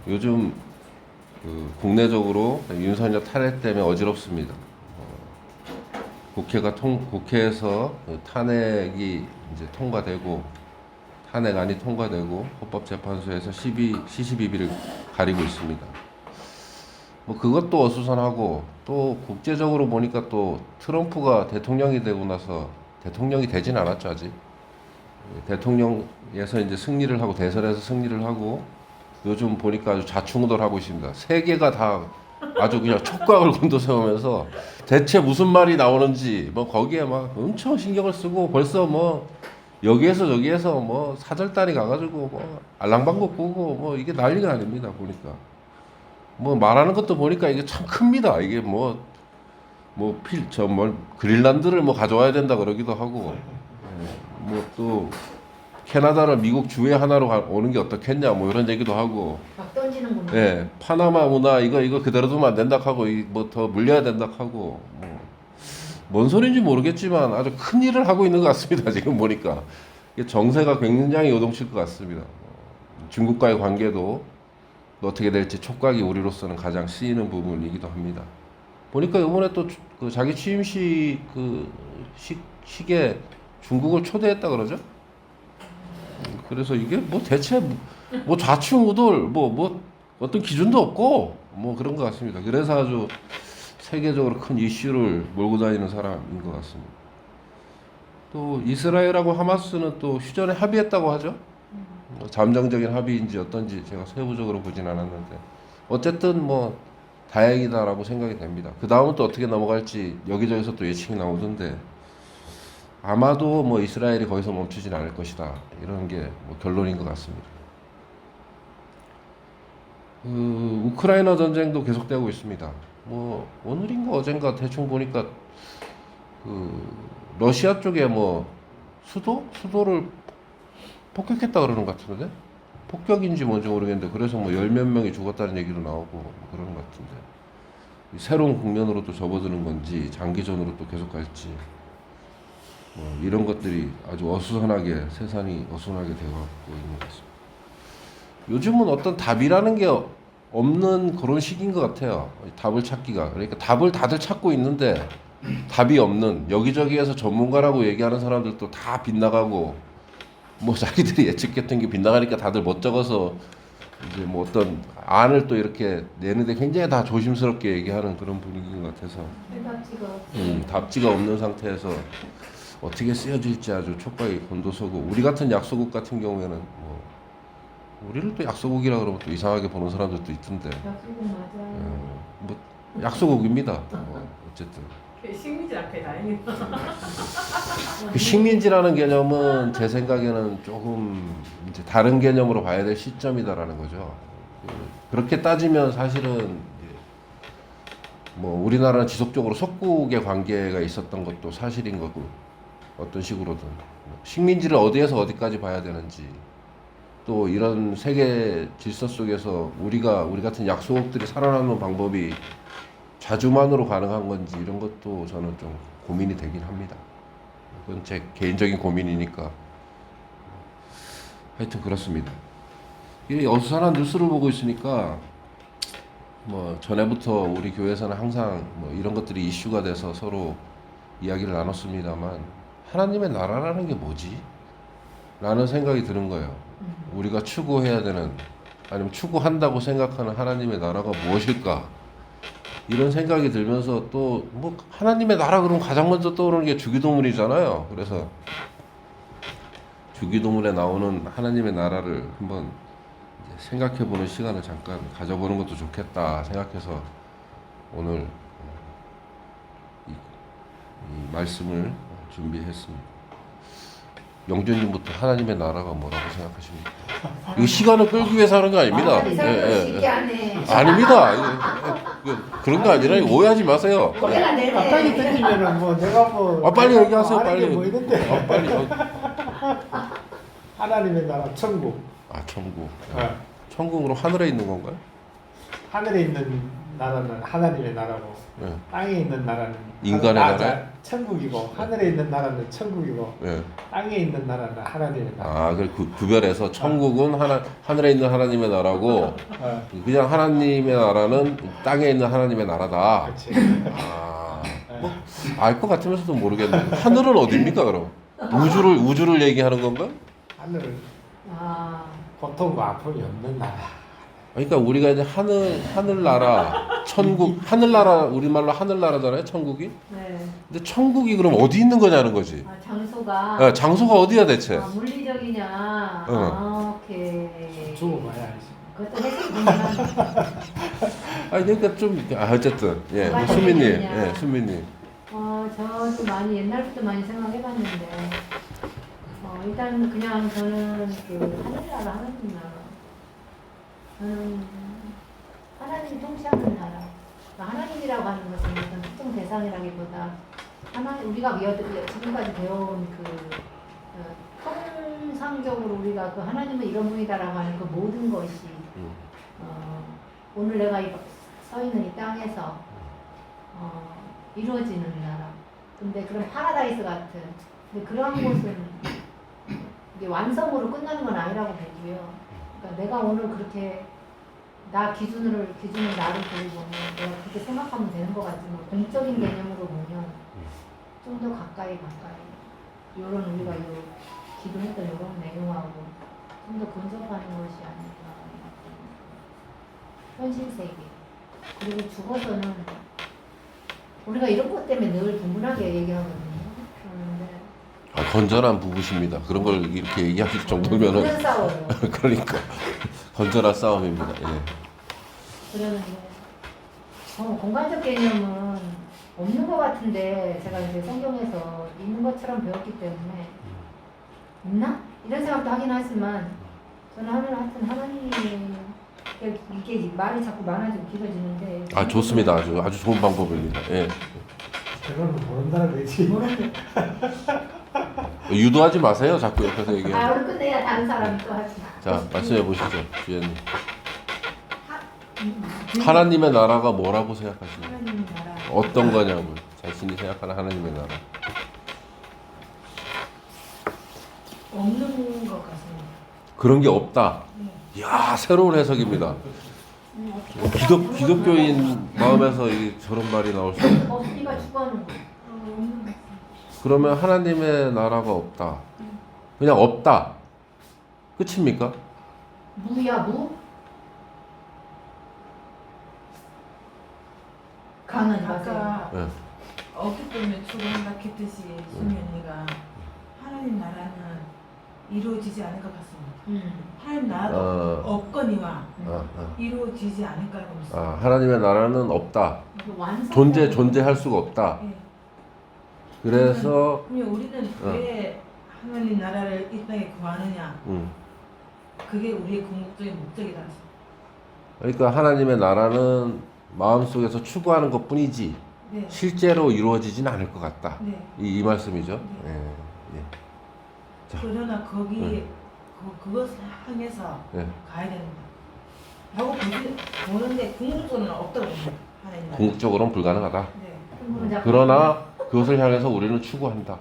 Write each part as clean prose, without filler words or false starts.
요즘 국내적으로 윤석열 탄핵 때문에 어지럽습니다. 국회에서 탄핵이 이제 통과되고 탄핵안이 통과되고 헌법재판소에서 시시비비를 가리고 있습니다. 뭐 그것도 어수선하고 또 국제적으로 보니까 또 트럼프가 대통령이 되고 나서 대통령이 되진 않았죠 아직. 대통령에서 이제 승리를 하고 대선에서 승리를 하고 요즘 보니까 아주 좌충우돌하고 있습니다. 세계가 다 아주 그냥 촉각을 곤두세우면서 대체 무슨 말이 나오는지 뭐 거기에 막 엄청 신경을 쓰고 벌써 뭐 여기에서 저기에서 뭐 사절단이 가가지고 뭐 알랑방구 꾸고 뭐 이게 난리가 아닙니다 보니까. 뭐 말하는 것도 보니까 이게 참 큽니다. 이게 그린란드를 뭐 가져와야 된다 그러기도 하고, 뭐 또 캐나다를 미국 주의 하나로 오는 게 어떻겠냐 뭐 이런 얘기도 하고, 막 던지는구나. 예, 파나마 문화 이거 그대로 두면 안 된다 하고 뭐 더 물려야 된다 하고, 뭔 소리인지 모르겠지만 아주 큰 일을 하고 있는 것 같습니다. 지금 보니까 이게 정세가 굉장히 요동칠 것 같습니다. 중국과의 관계도 어떻게 될지 촉각이 우리로서는 가장 쓰이는 부분이기도 합니다. 보니까 이번에 또 그 자기 취임식 식에 중국을 초대했다 그러죠? 그래서 이게 뭐 대체 뭐 좌충우돌 뭐 어떤 기준도 없고 뭐 그런 것 같습니다. 그래서 아주 세계적으로 큰 이슈를 몰고 다니는 사람인 것 같습니다. 또 이스라엘하고 하마스는 또 휴전에 합의했다고 하죠. 잠정적인 합의인지 어떤지 제가 세부적으로 보진 않았는데 어쨌든 뭐 다행이다라고 생각이 됩니다. 그 다음은 또 어떻게 넘어갈지 여기저기서 또 예측이 나오던데 아마도 뭐 이스라엘이 거기서 멈추진 않을 것이다 이런 게 뭐 결론인 것 같습니다. 우크라이나 전쟁도 계속되고 있습니다. 뭐 오늘인가 어젠가 대충 보니까 러시아 쪽에 뭐 수도를 폭격했다 그러는 것 같은데 폭격인지 뭔지 모르겠는데 그래서 뭐 열 몇 명이 죽었다는 얘기도 나오고 뭐 그러는 것 같은데 새로운 국면으로 또 접어드는 건지 장기전으로 또 계속 갈지 뭐 이런 것들이 아주 어수선하게 세상이 어수선하게 되어가고 있는 것 같습니다. 요즘은 어떤 답이라는 게 없는 그런 시기인 것 같아요. 답을 찾기가. 그러니까 답을 다들 찾고 있는데 답이 없는 여기저기에서 전문가라고 얘기하는 사람들도 다 빗나가고 뭐 자기들이 예측했던 게 빗나가니까 다들 못 적어서 이제 뭐 어떤 안을 또 이렇게 내는데 굉장히 다 조심스럽게 얘기하는 그런 분위기인 것 같아서 답지가 없는 상태에서 어떻게 쓰여질지 아주 촉각이 곤두서고 우리 같은 약소국 같은 경우에는 뭐 우리를 또 약소국이라 그러면 또 이상하게 보는 사람들도 있던데 약속은 맞아요. 뭐 약소국입니다. 뭐 어쨌든 식민지 앞에 다행이다. 그 식민지라는 개념은 제 생각에는 조금 이제 다른 개념으로 봐야 될 시점이다라는 거죠. 그렇게 따지면 사실은 뭐 우리나라는 지속적으로 속국의 관계가 있었던 것도 사실인 거고 어떤 식으로든 식민지를 어디에서 어디까지 봐야 되는지 또 이런 세계 질서 속에서 우리 같은 약소국들이 살아남는 방법이 자주만으로 가능한 건지 이런 것도 저는 좀 고민이 되긴 합니다. 그건 제 개인적인 고민이니까 하여튼 그렇습니다. 이 어수선한 뉴스를 보고 있으니까 뭐 전에부터 우리 교회에서는 항상 뭐 이런 것들이 이슈가 돼서 서로 이야기를 나눴습니다만 하나님의 나라라는 게 뭐지? 라는 생각이 드는 거예요. 우리가 추구해야 되는 아니면 추구한다고 생각하는 하나님의 나라가 무엇일까? 이런 생각이 들면서 또 뭐 하나님의 나라 그러면 가장 먼저 떠오르는 게 주기도문이잖아요. 그래서 주기도문에 나오는 하나님의 나라를 한번 생각해보는 시간을 잠깐 가져보는 것도 좋겠다 생각해서 오늘 이 말씀을 준비했습니다. 영준님부터 하나님의 나라가 뭐라고 생각하십니까? 이거 시간을 끌기 위해서 하는 거 아닙니다. 쉽게 하네. 아닙니다. 그런 거 아니라 오해하지 마세요. 갑자기 던지면은 뭐 내가 뭐 빨리 얘기하세요. 하는 게 빨리. 뭐 있는데 빨리. 하나님의 나라 천국 천국. 어. 천국으로 하늘에 있는 건가요? 하늘에 있는 나라는 하나님의 나라고 예. 땅에 있는 나라는 인간의 나라? 천국이고 하늘에 있는 나라는 천국이고 예. 땅에 있는 나라는 하나님의 나라. 아, 그 구별해서 천국은 하늘에 있는 하나님의 나라고 어, 그냥 하나님의 나라는 땅에 있는 하나님의 나라다. 그렇지. 아, 알 것 같으면서도 모르겠네. 하늘은 어디입니까 그럼? 우주를 얘기하는 건가? 하늘은 아, 고통과 아픔이 없는 나라. 그러니까 우리가 이제 하늘나라, 천국, 하늘나라 우리말로 하늘나라잖아요, 천국이. 네. 근데 천국이 그럼 어디 있는 거냐는 거지. 아, 장소가. 아, 장소가 어디야 대체? 아, 물리적이냐. 아, 오케이. 죽어봐야 알지. 그것도 해석이 궁금하네. 아니 그러니까 좀 어쨌든 예, 뭐가 수민님, 되겠냐. 예, 수민님. 저도 많이 옛날부터 많이 생각해봤는데, 일단 그냥 저는 그 하늘나라 하나님 나라. 저는 하나님이 통치하는 나라. 그러니까 하나님이라고 하는 것은 어떤 특정 대상이라기보다 우리가 지금까지 배워온 통상적으로 우리가 그 하나님은 이런 분이다라고 하는 그 모든 것이 오늘 내가 서 있는 이 땅에서 이루어지는 나라. 근데 그런 파라다이스 같은. 근데 그런 곳은 이게 완성으로 끝나는 건 아니라고 보고요. 그러니까 내가 오늘 그렇게 기준을 나를 보고 보면 내가 그렇게 생각하면 되는 것 같지만 공적인 개념으로 보면 좀 더 가까이 요런 우리가 기도했던 이런 내용하고 좀 더 근접하는 것이 아닐까. 현실 세계. 그리고 죽어서는 우리가 이런 것 때문에 늘 분분하게 얘기하거든요. 그런데 아, 건전한 부부십니다. 그런 걸 이렇게 얘기할 정도면은 그런 싸워요. 그러니까 건전한 싸움입니다. 예. 그러는데 공간적 개념은 없는 것 같은데 제가 이제 성경에서 있는 것처럼 배웠기 때문에 있나? 이런 생각도 하긴 하지만 저는 하여튼 하나님이 이게 말이 자꾸 많아지고 길어지는데 아 좋습니다. 아주 좋은 방법입니다. 예. 그거는 모른다는 거지. 유도하지 마세요. 자꾸 옆에서 얘기하고. 오늘 끝내야 다른 사람이 또 하지. 자 말씀해 보시죠, 주연님. 하나님의 나라가 뭐라고 생각하시나요? 하나님 나라. 어떤 거냐고 자신이 생각하는 하나님의 나라. 없는 것 같습니다. 그런 게 없다. 이야 새로운 해석입니다. 기독교인 마음에서 저런 말이 나올 수 있어요. 없으니까 추구하는 거. 그러면 하나님의 나라가 없다. 그냥 없다. 끝입니까? 무야 무? 강은 맞아요. 아까 네. 없기 때문에 추구한다 했듯이 수면이가 하나님 나라는 이루어지지 않을 것 같습니다. 하나님 나라도 없거니와 이루어지지 않을 거라고 믿습니다. 하나님의 나라는 없다. 완성. 존재할 수가 없다. 예. 그래서 그러면 우리는 왜 하나님 나라를 이 땅에 구하느냐? 그게 우리의 궁극적인 목적이다. 그러니까 하나님의 나라는 마음속에서 추구하는 것뿐이지 네. 실제로 이루어지진 않을 것 같다. 네. 이 말씀이죠. 네. 예, 예. 자, 그러나 거기 네. 그것을 향해서 네. 가야 됩니다. 라고 보는데 궁극적으로는 없다고 봅니다. 하나님 나라. 궁극적으로는 불가능하다. 네. 그러나 그것을 향해서 우리는 추구한다.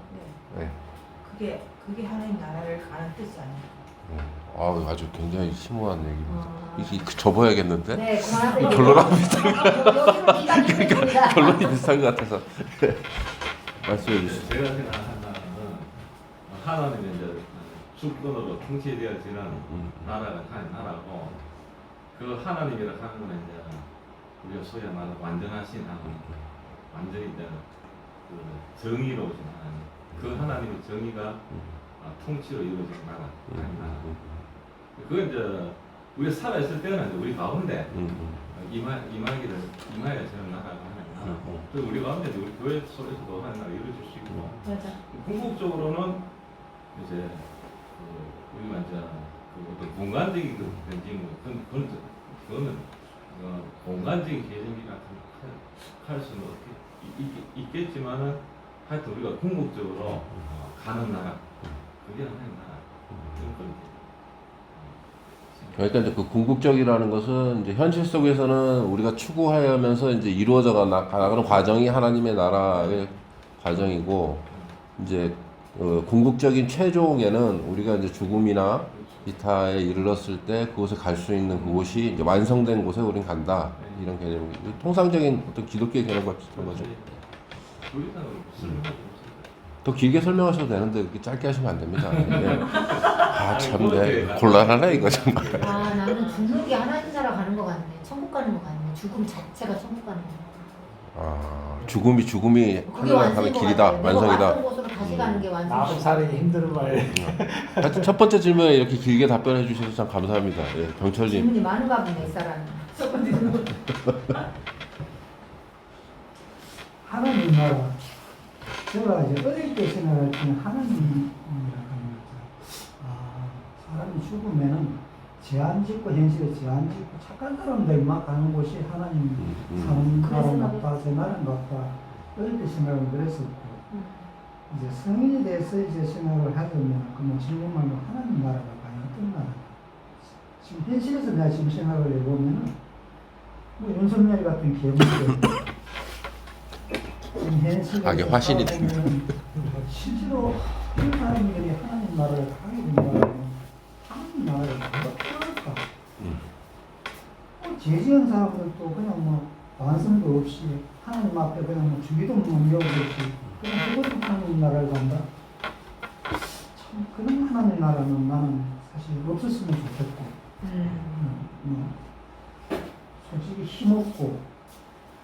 네. 네. 그게 하나님 나라를 가는 뜻이 아니에요. 아주 굉장히 심오한 얘기입니다. 이게 접어야겠는데? 네, 그만하세요. 결론하고 그러니까 결론이 비슷한 것 같아서 말씀해 주시죠. 제가 생각하는 나라는 하나님의 이제 주권으로 통치되어지는 나라가 하나님 나라고 그 하나님이라 하는 거는 이제 우리가 소위 말하는 완전하신 하나님, 완전히 이제 그 정의로우신 하나님, 그 하나님의 정의가 통치로 이루어진 나라, 하나님 나라. 그건 이제 우리가 살아있을 때는 이제 우리 가운데 임하여야 되는 나라가 하나님 나라고 또 우리 가운데 이제 우리 교회 속에서도 하나님 나라 이루어질 수 있고 맞아. 궁극적으로는 이제 우리가 이제 어떤 공간적인 그 변증 그거는 공간적인 개념이 할 수는 있겠지만은 하여튼 우리가 궁극적으로 가는 나라 그게 하나님 나라 그런 거죠. 그러니까 이제 그 궁극적이라는 것은 이제 현실 속에서는 우리가 추구하면서 이제 이루어져 가는 과정이 하나님의 나라의 과정이고, 이제 궁극적인 최종에는 우리가 이제 죽음이나 기타에 이르렀을 때 그곳에 갈 수 있는 그곳이 이제 완성된 곳에 우린 간다, 이런 개념이 통상적인 어떤 기독교의 개념과 비슷한 거죠. 우리나라 설명하지 더 길게 설명하셔도 되는데 이렇게 짧게 하시면 안 됩니다. 참, 곤란하네 이거 정말. 아 나는 죽는 하나님 나라 가는 거 같네. 천국 가는 거 같네. 죽음 자체가 천국 가는 거. 죽음이 그게 하늘나라 가는 완성인 것 길이다, 같아요. 내가 완성이다. 왔던 곳으로 다시 가는 게 완성. 나도 살이 힘든 말. 하여튼 첫 번째 질문에 이렇게 길게 답변해 주셔서 참 감사합니다. 예, 병철님. 질문이 많은가 보네 이 사람이. 하나님 나라. 제가 이제 어릴 때 생각할 때는 하나님이라고 하는 거죠. 사람이 죽으면은 제한 짓고 현실에 제한 짓고 착한 사람들만 가는 곳이 하나님 사는 나라 같다, 제 나라인 것 같다. 어릴 때 생각을 그랬었고, 이제 성인에 대해서 이제 생각을 하려면 그뭐 질문만으로 하나님 나라가 과연 어떤 나라? 지금 현실에서 내가 지금 생각을 해보면은 뭐 윤석열 같은 개물들 악의 화신이 됩니다. 실제로 그 사람들이 하나님 나라를 가게 된다면 하나님 나라를 어떨까? 죄 지은 사람들도 그냥 뭐 완성도 없이 하나님 앞에 그냥 뭐 주기도 못 외우듯이 그냥 그것도 하나님 나라를 간다. 참 그런 하나님 나라는 나는 사실 없었으면 좋겠고, 솔직히 힘없고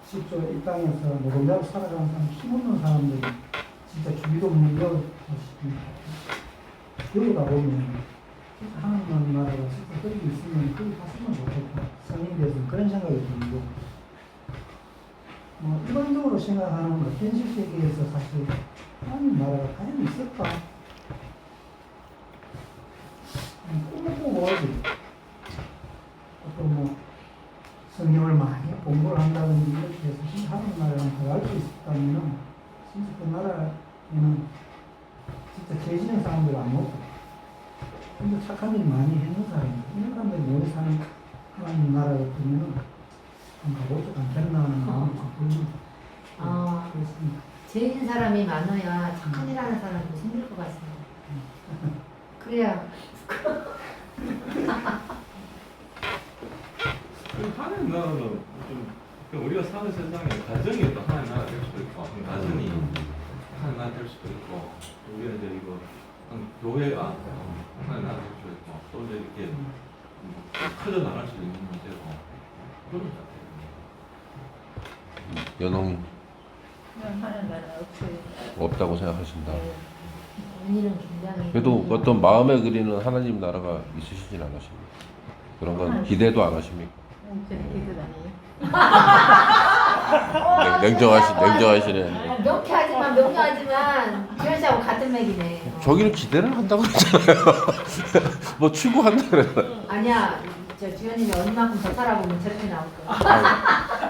실제 이 땅에서 노동자로 살아가는 사람, 힘없는 사람들이 진짜 주기도 무료다시피 여기다 보면 하나님 나라가 진짜 거기 있으면 거기 갔으면 좋겠다. 성인에 대해서는 그런 생각이 들고, 뭐 일반적으로 생각하는 것, 현실 세계에서 사실 하나님 나라가 과연 있을까? 꿈을 꾸고 오지. 또 뭐 성경을 많이 공부를 한다든지 이렇게 해서 진짜 하나님 나라랑 더 알 수 있었다면 진짜 그 나라에는 진짜 죄 지는 사람들 안 먹고 진짜 착한 일 많이 했는 사람들, 이런 사람들이 모여 사는 하나님 나라였다면 한번 가보지 않겠나 하는 마음이 좀 듭니다. 그렇습니다. 죄인 사람이 많아야 착한 일 하는 사람도 생길 것 같습니다. 그래야 하나님 나라는 좀 우리가 사는 세상에 가정이 또 하나님 나라 될 수도 있고, 가정이 하나님 나라 될 수도 있고, 또 우리가 이제 이거 교회가 하나님 나라 될 수도 있고, 또 이제 이렇게 커져 나갈 수도 있는 문제고 그런 것 같아요. 연홍이 하는 나라 없어요. 없다고 생각하신다. 언니는 굉장히 그래도 어떤 마음에 그리는 하나님 나라가 있으시진 않으십니까? 그런 건 기대도 안 하십니까? 기도 아니에요. 냉정하시네. 명쾌하지만 지현 씨하고 같은 맥이네. 저기는 기대를 한다고 했잖아요. 뭐 추구한다 그랬나? 아니야, 저 주현님이 얼마만큼 더 살아보면 저렇게 나올 거야.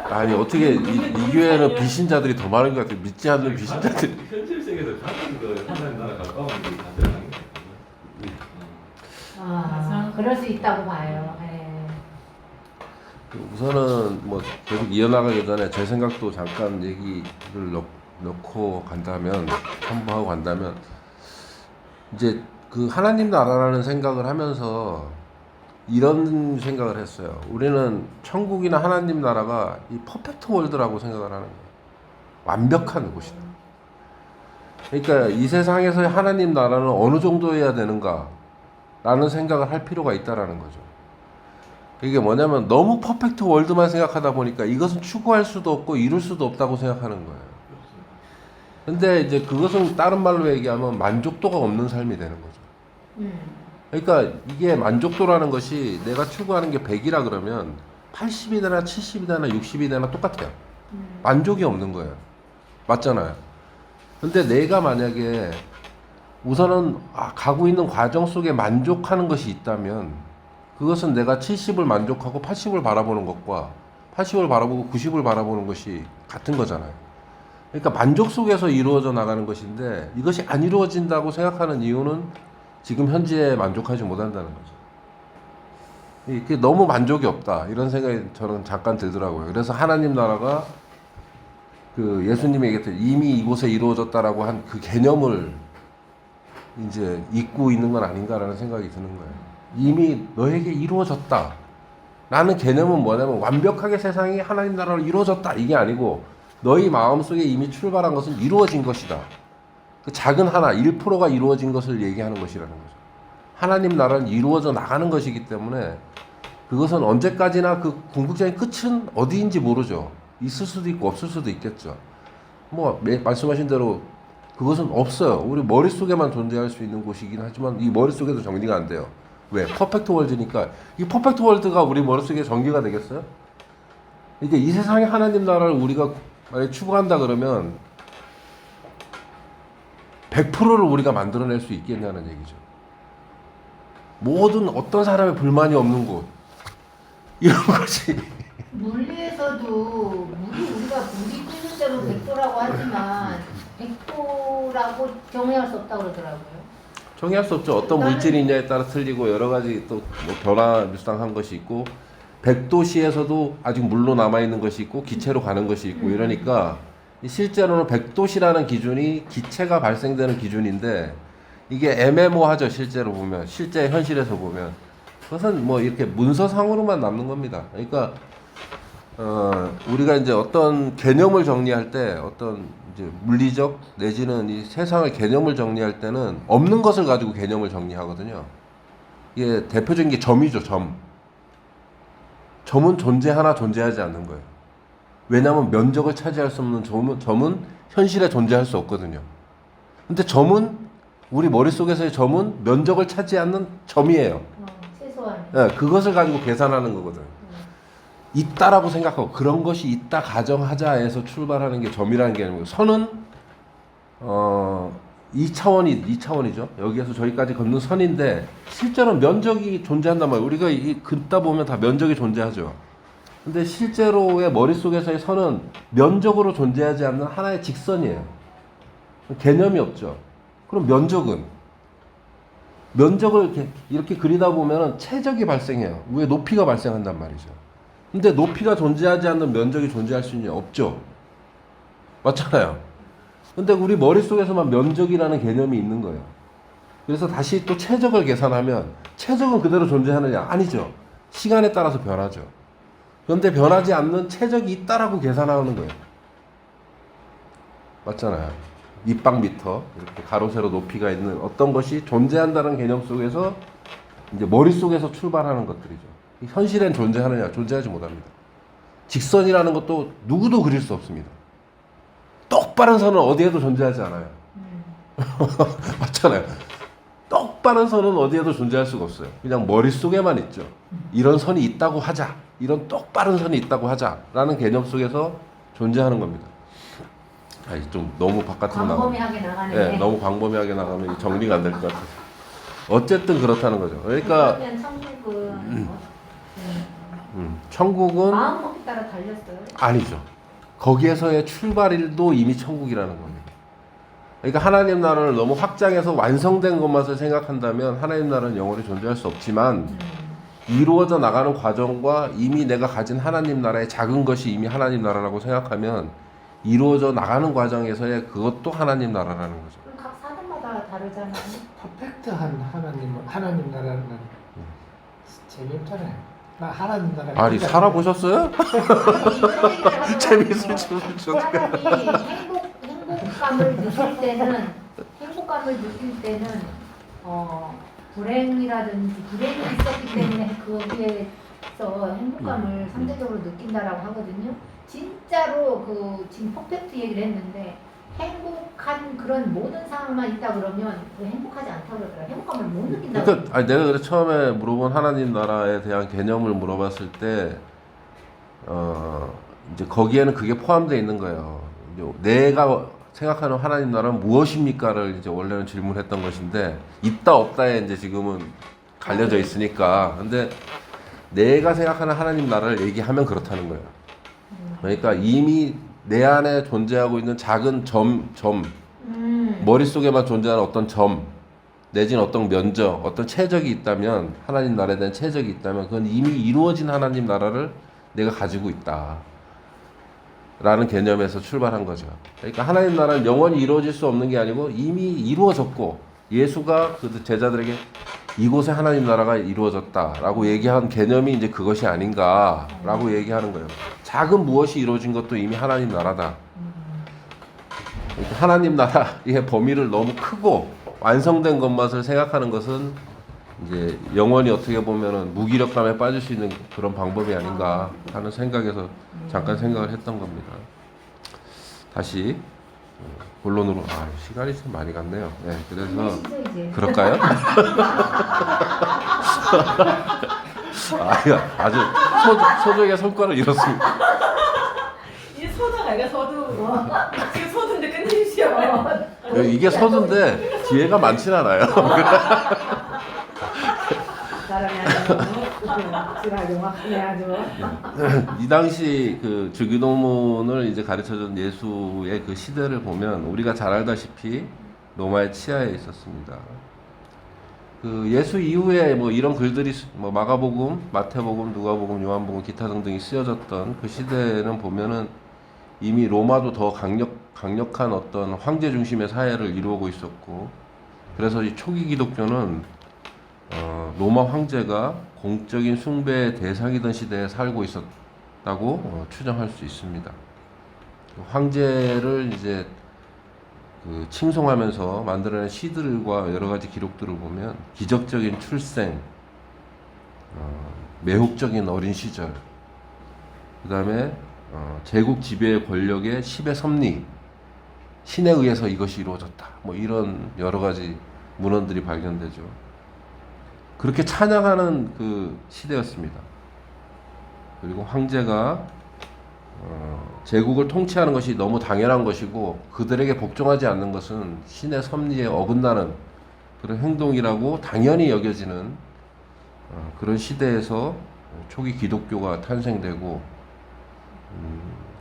아니 어떻게 이 교회는 비신자들이 더 많은 것 같아요. 믿지 않는 비신자들이. 현실 세계에서 가장 그 하나님 나라 가까운 게 가정 아닌가? 그럴 수 있다고 봐요. 예. 우선은 뭐 계속 이어나가기 전에 제 생각도 잠깐 얘기를 넣고 간다면, 첨부하고 간다면, 이제 그 하나님 나라라는 생각을 하면서 이런 생각을 했어요. 우리는 천국이나 하나님 나라가 이 퍼펙트 월드라고 생각을 하는 거예요. 완벽한 곳이다. 그러니까 이 세상에서의 하나님 나라는 어느 정도여야 되는가 라는 생각을 할 필요가 있다라는 거죠. 이게 뭐냐면 너무 퍼펙트 월드만 생각하다 보니까 이것은 추구할 수도 없고 이룰 수도 없다고 생각하는 거예요. 근데 이제 그것은 다른 말로 얘기하면 만족도가 없는 삶이 되는 거죠. 그러니까 이게 만족도라는 것이 내가 추구하는 게 100이라 그러면 80이 되나 70이 되나 60이 되나 똑같아요. 만족이 없는 거예요. 맞잖아요. 근데 내가 만약에 우선은 가고 있는 과정 속에 만족하는 것이 있다면 그것은 내가 70을 만족하고 80을 바라보는 것과 80을 바라보고 90을 바라보는 것이 같은 거잖아요. 그러니까 만족 속에서 이루어져 나가는 것인데 이것이 안 이루어진다고 생각하는 이유는 지금 현재에 만족하지 못한다는 거죠. 이게 너무 만족이 없다 이런 생각이 저는 잠깐 들더라고요. 그래서 하나님 나라가 그 예수님이 얘기했듯 이미 이곳에 이루어졌다라고 한 그 개념을 이제 잊고 있는 건 아닌가라는 생각이 드는 거예요. 이미 너에게 이루어졌다 라는 개념은 뭐냐면 완벽하게 세상이 하나님 나라로 이루어졌다 이게 아니고 너희 마음속에 이미 출발한 것은 이루어진 것이다. 그 작은 하나 1%가 이루어진 것을 얘기하는 것이라는 거죠. 하나님 나라는 이루어져 나가는 것이기 때문에 그것은 언제까지나 그 궁극적인 끝은 어디인지 모르죠. 있을 수도 있고 없을 수도 있겠죠. 뭐 말씀하신 대로 그것은 없어요. 우리 머릿속에만 존재할 수 있는 곳이긴 하지만 이 머릿속에도 정리가 안 돼요. 왜? 퍼펙트 월드니까. 이 퍼펙트 월드가 우리 머릿속에 전개가 되겠어요? 그러니까 이 세상의 하나님 나라를 우리가 만약에 추구한다 그러면 100%를 우리가 만들어낼 수 있겠냐는 얘기죠. 모든 어떤 사람의 불만이 없는 곳 이런 것이 물리에서도 우리가 물이 끓는 대로 100도라고 하지만 100도라고 정의할 수 없다고 그러더라고요. 정의할 수 없죠. 어떤 물질이 있냐에 따라 틀리고 여러 가지 또 뭐 변화무쌍한 것이 있고 100도시에서도 아직 물로 남아있는 것이 있고 기체로 가는 것이 있고 이러니까 실제로는 100도시라는 기준이 기체가 발생되는 기준인데 이게 애매모호하죠. 실제로 보면 실제 현실에서 보면 그것은 뭐 이렇게 문서상으로만 남는 겁니다. 그러니까 우리가 이제 어떤 개념을 정리할 때 어떤 이제 물리적 내지는 이 세상의 개념을 정리할 때는 없는 것을 가지고 개념을 정리하거든요. 이게 대표적인 게 점이죠. 점은 존재하나 존재하지 않는 거예요. 왜냐하면 면적을 차지할 수 없는 점은 현실에 존재할 수 없거든요. 근데 점은 우리 머릿속에서의 점은 면적을 차지하는 점이에요. 최소한. 네, 그것을 가지고 계산하는 거거든. 있다라고 생각하고 그런 것이 있다 가정하자에서 출발하는 게 점이라는 개념이고 선은 2차원이죠. 여기에서 저기까지 걷는 선인데 실제로 면적이 존재한단 말이에요. 우리가 긋다 보면 다 면적이 존재하죠. 근데 실제로의 머릿속에서의 선은 면적으로 존재하지 않는 하나의 직선이에요. 개념이 없죠. 그럼 면적을 이렇게 그리다 보면 최적이 발생해요. 위에 높이가 발생한단 말이죠. 근데 높이가 존재하지 않는 면적이 존재할 수 있냐? 없죠. 맞잖아요. 근데 우리 머릿속에서만 면적이라는 개념이 있는 거예요. 그래서 다시 또 최적을 계산하면 최적은 그대로 존재하느냐? 아니죠. 시간에 따라서 변하죠. 그런데 변하지 않는 최적이 있다라고 계산하는 거예요. 맞잖아요. 밑방미터 이렇게 가로 세로 높이가 있는 어떤 것이 존재한다는 개념 속에서 이제 머릿속에서 출발하는 것들이죠. 현실엔 존재하느냐? 존재하지 못합니다. 직선이라는 것도 누구도 그릴 수 없습니다. 똑바른 선은 어디에도 존재하지 않아요. 맞잖아요. 똑바른 선은 어디에도 존재할 수가 없어요. 그냥 머릿속에만 있죠. 이런 선이 있다고 하자. 이런 똑바른 선이 있다고 하자라는 개념 속에서 존재하는 겁니다. 좀 너무 바깥으로 광범위하게 나가네. 네, 너무 광범위하게 나가면 정리가 안 될 것 같아요. 어쨌든 그렇다는 거죠. 그러니까 그러면 천국은 천국은 마음먹기 따라 달렸어요. 아니죠. 거기에서의 출발일도 이미 천국이라는 겁니다. 그러니까 하나님 나라를 너무 확장해서 완성된 것만을 생각한다면 하나님 나라는 영원히 존재할 수 없지만 이루어져 나가는 과정과 이미 내가 가진 하나님 나라의 작은 것이 이미 하나님 나라라고 생각하면 이루어져 나가는 과정에서의 그것도 하나님 나라라는 거죠. 그럼 각 사람마다 다르잖아요. 퍼펙트한 하나님 나라는 재미없잖아요. 나 하나님 나라. 아니 살아보셨어요? 이런 얘기를 하면 재미있을 줄 사람이 행복감을 느낄 때는 불행이라든지 불행이 있었기 때문에 거기에서 행복감을 상대적으로 느낀다라고 하거든요. 진짜로 지금 퍼펙트 얘기를 했는데 행복한 그런 모든 상황만 있다 그러면 행복하지 않다고 그러더라고요. 행복감을 못 느낀다고. 그러니까 내가 그래 처음에 물어본 하나님 나라에 대한 개념을 물어봤을 때 이제 거기에는 그게 포함되어 있는 거예요. 이제 내가 생각하는 하나님 나라는 무엇입니까를 이제 원래는 질문했던 것인데 있다 없다에 이제 지금은 갈려져 있으니까. 근데 내가 생각하는 하나님 나라를 얘기하면 그렇다는 거예요. 그러니까 이미 내 안에 존재하고 있는 작은 점, 머릿속에만 존재하는 어떤 점, 내지는 어떤 면적, 어떤 최적이 있다면 하나님 나라에 대한 최적이 있다면 그건 이미 이루어진 하나님 나라를 내가 가지고 있다. 라는 개념에서 출발한 거죠. 그러니까 하나님 나라는 영원히 이루어질 수 없는 게 아니고 이미 이루어졌고 예수가 그 제자들에게 이곳에 하나님 나라가 이루어졌다라고 얘기한 개념이 이제 그것이 아닌가라고 얘기하는 거예요. 작은 무엇이 이루어진 것도 이미 하나님 나라다. 그러니까 하나님 나라의 범위를 너무 크고 완성된 것만을 생각하는 것은 이제 영원히 어떻게 보면은 무기력감에 빠질 수 있는 그런 방법이 아닌가 하는 생각에서 잠깐 생각을 했던 겁니다. 다시 본론으로 시간이 좀 많이 갔네요. 네, 그래서 힘내시죠, 이제. 그럴까요? 아주 소적의 성과를 이뤘습니다. 이 서두가 이게 서두. 지금 서두인데 끝내주시오. 이게 서두인데 뒤에가 많진 않아요. 사람이 아주 지가 용악하네 아주. 이 당시 그 주기도문을 이제 가르쳐준 예수의 그 시대를 보면 우리가 잘 알다시피 로마의 치하에 있었습니다. 그 예수 이후에 뭐 이런 글들이 뭐 마가복음, 마태복음, 누가복음, 요한복음 기타 등등이 쓰여졌던 그 시대는 보면은 이미 로마도 더 강력한 어떤 황제 중심의 사회를 이루고 있었고, 그래서 이 초기 기독교는 로마 황제가 공적인 숭배의 대상이던 시대에 살고 있었다고 추정할 수 있습니다. 황제를 이제 그 칭송하면서 만들어낸 시들과 여러 가지 기록들을 보면 기적적인 출생, 매혹적인 어린 시절, 그 다음에 제국 지배의 권력의 10의 섭리, 신에 의해서 이것이 이루어졌다. 뭐 이런 여러 가지 문헌들이 발견되죠. 그렇게 찬양하는 그 시대였습니다. 그리고 황제가 제국을 통치하는 것이 너무 당연한 것이고 그들에게 복종하지 않는 것은 신의 섭리에 어긋나는 그런 행동이라고 당연히 여겨지는 그런 시대에서 초기 기독교가 탄생되고,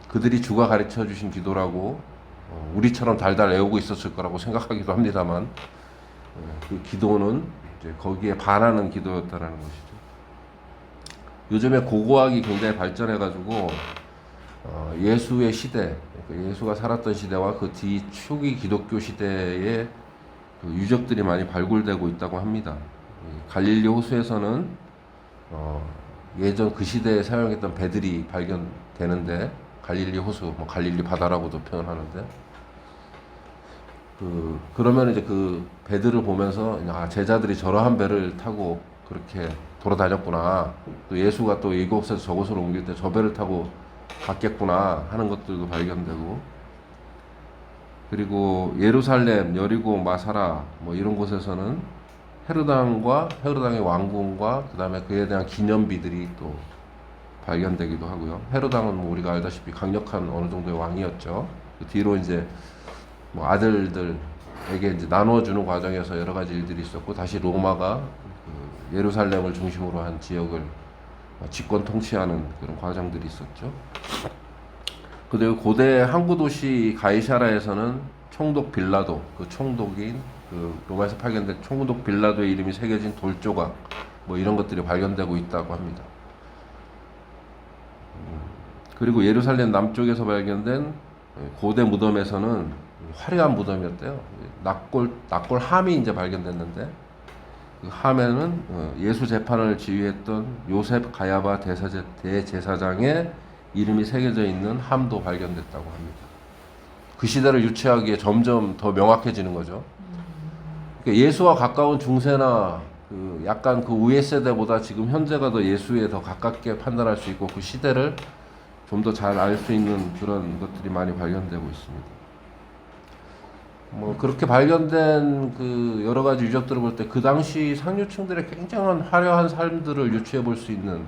그들이 주가 가르쳐 주신 기도라고 우리처럼 달달 외우고 있었을 거라고 생각하기도 합니다만, 그 기도는 이제 거기에 반하는 기도였다라는 것이죠. 요즘에 고고학이 굉장히 발전해가지고 예수의 시대, 그러니까 예수가 살았던 시대와 그 뒤 초기 기독교 시대의 그 유적들이 많이 발굴되고 있다고 합니다. 갈릴리 호수에서는 예전 그 시대에 사용했던 배들이 발견되는데, 갈릴리 호수, 뭐 갈릴리 바다라고도 표현하는데, 그러면 이제 그 배들을 보면서 제자들이 저러한 배를 타고 그렇게 돌아다녔구나, 또 예수가 또 이곳에서 저곳으로 옮길 때 저 배를 타고 갔겠구나 하는 것들도 발견되고, 그리고 예루살렘, 여리고, 마사라 뭐 이런 곳에서는 헤로당의 왕궁과 그 다음에 그에 대한 기념비들이 또 발견되기도 하고요. 헤로당은 뭐 우리가 알다시피 강력한 어느 정도의 왕이었죠. 그 뒤로 이제 뭐 아들들에게 이제 나눠주는 과정에서 여러 가지 일들이 있었고, 다시 로마가 그 예루살렘을 중심으로 한 지역을 집권 통치하는 그런 과정들이 있었죠. 그리고 고대 항구 도시 가이사라에서는 총독 빌라도, 그 총독인 그 로마에서 발견된 총독 빌라도의 이름이 새겨진 돌조각 뭐 이런 것들이 발견되고 있다고 합니다. 그리고 예루살렘 남쪽에서 발견된 고대 무덤에서는 화려한 무덤이었대요. 낙골 함이 이제 발견됐는데, 그 함에는 예수 재판을 지휘했던 요셉 가야바 대제사장의 이름이 새겨져 있는 함도 발견됐다고 합니다. 그 시대를 유추하기에 점점 더 명확해지는 거죠. 그러니까 예수와 가까운 중세나 그 약간 그 위에 세대보다 지금 현재가 더 예수에 더 가깝게 판단할 수 있고, 그 시대를 좀 더 잘 알 수 있는 그런 것들이 많이 발견되고 있습니다. 뭐 그렇게 발견된 그 여러 가지 유적들을 볼 때 그 당시 상류층들의 굉장한 화려한 삶들을 유추해 볼 수 있는